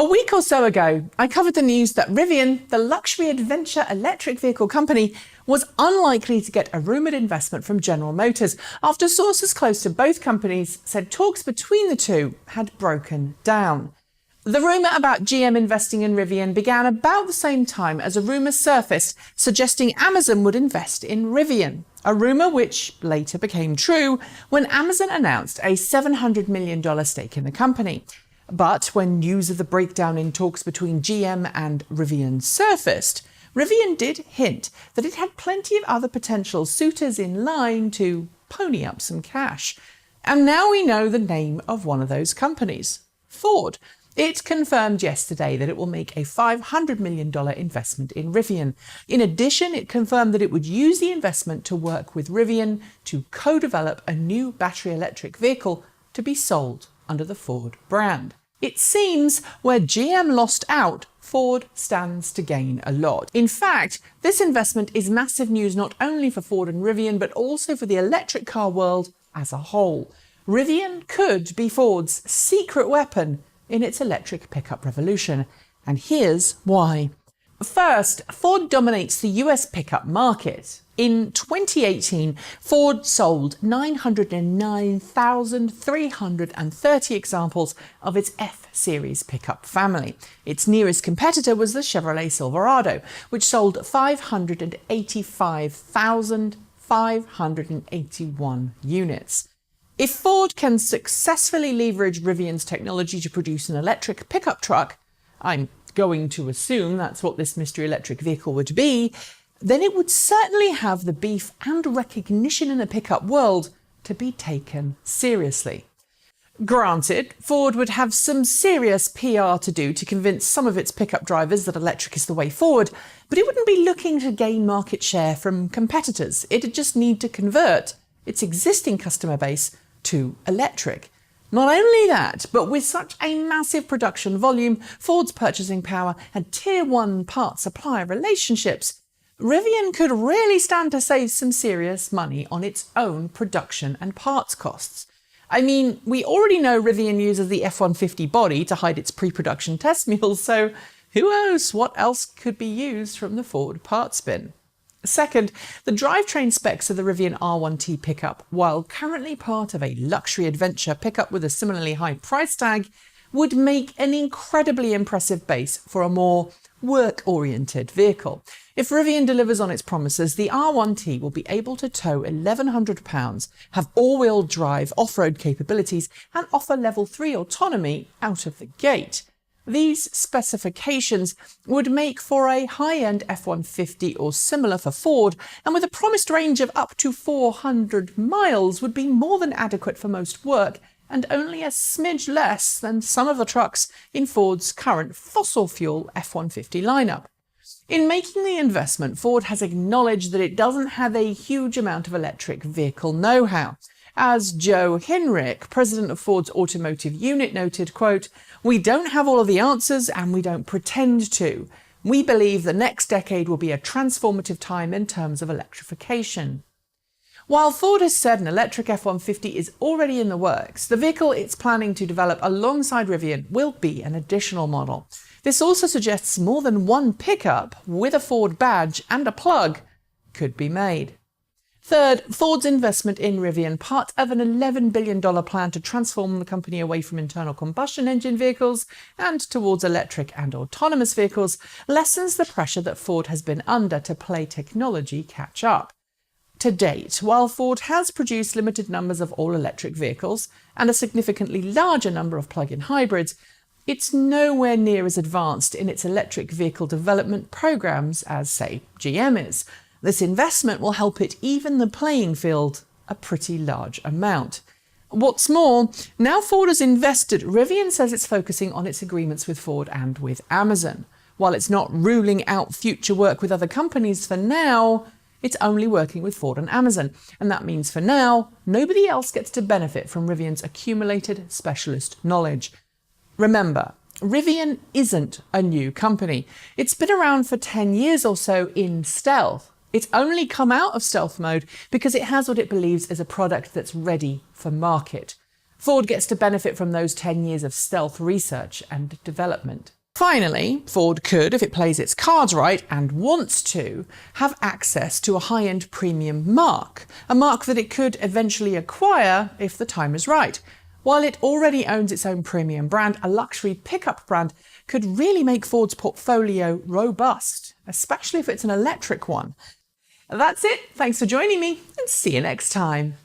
A week or so ago, I covered the news that Rivian, the luxury adventure electric vehicle company, was unlikely to get a rumoured investment from General Motors after sources close to both companies said talks between the two had broken down. The rumour about GM investing in Rivian began about the same time as a rumour surfaced suggesting Amazon would invest in Rivian, a rumour which later became true when Amazon announced a $700 million stake in the company. But when news of the breakdown in talks between GM and Rivian surfaced, Rivian did hint that it had plenty of other potential suitors in line to pony up some cash. And now we know the name of one of those companies, Ford. It confirmed yesterday that it will make a $500 million investment in Rivian. In addition, it confirmed that it would use the investment to work with Rivian to co-develop a new battery electric vehicle to be sold under the Ford brand. It seems where GM lost out, Ford stands to gain a lot. In fact, this investment is massive news not only for Ford and Rivian, but also for the electric car world as a whole. Rivian could be Ford's secret weapon in its electric pickup revolution. And here's why. First, Ford dominates the US pickup market. In 2018, Ford sold 909,330 examples of its F-Series pickup family. Its nearest competitor was the Chevrolet Silverado, which sold 585,581 units. If Ford can successfully leverage Rivian's technology to produce an electric pickup truck, I'm going to assume that's what this mystery electric vehicle would be, then it would certainly have the beef and recognition in the pickup world to be taken seriously. Granted, Ford would have some serious PR to do to convince some of its pickup drivers that electric is the way forward, but it wouldn't be looking to gain market share from competitors. It'd just need to convert its existing customer base to electric. Not only that, but with such a massive production volume, Ford's purchasing power and Tier 1 part supplier relationships, Rivian could really stand to save some serious money on its own production and parts costs. I mean, we already know Rivian uses the F-150 body to hide its pre-production test mules, so who knows what else could be used from the Ford parts bin. Second, the drivetrain specs of the Rivian R1T pickup, while currently part of a luxury adventure pickup with a similarly high price tag, would make an incredibly impressive base for a more work-oriented vehicle. If Rivian delivers on its promises, the R1T will be able to tow 1,100 pounds, have all-wheel drive off-road capabilities, and offer level 3 autonomy out of the gate. These specifications would make for a high-end F-150 or similar for Ford, and with a promised range of up to 400 miles would be more than adequate for most work, and only a smidge less than some of the trucks in Ford's current fossil fuel F-150 lineup. In making the investment, Ford has acknowledged that it doesn't have a huge amount of electric vehicle know-how. As Joe Hinrick, president of Ford's automotive unit, noted, quote, "We don't have all of the answers and we don't pretend to. We believe the next decade will be a transformative time in terms of electrification." While Ford has said an electric F-150 is already in the works, the vehicle it's planning to develop alongside Rivian will be an additional model. This also suggests more than one pickup with a Ford badge and a plug could be made. Third, Ford's investment in Rivian, part of an $11 billion plan to transform the company away from internal combustion engine vehicles and towards electric and autonomous vehicles, lessens the pressure that Ford has been under to play technology catch up. To date, while Ford has produced limited numbers of all-electric vehicles and a significantly larger number of plug-in hybrids, it's nowhere near as advanced in its electric vehicle development programs as, say, GM is. This investment will help it even the playing field a pretty large amount. What's more, now Ford has invested, Rivian says it's focusing on its agreements with Ford and with Amazon. While it's not ruling out future work with other companies for now, it's only working with Ford and Amazon. And that means for now, nobody else gets to benefit from Rivian's accumulated specialist knowledge. Remember, Rivian isn't a new company. It's been around for 10 years or so in stealth. It's only come out of stealth mode because it has what it believes is a product that's ready for market. Ford gets to benefit from those 10 years of stealth research and development. Finally, Ford could, if it plays its cards right and wants to, have access to a high-end premium marque, a marque that it could eventually acquire if the time is right. While it already owns its own premium brand, a luxury pickup brand could really make Ford's portfolio robust, especially if it's an electric one. That's it. Thanks for joining me, and see you next time.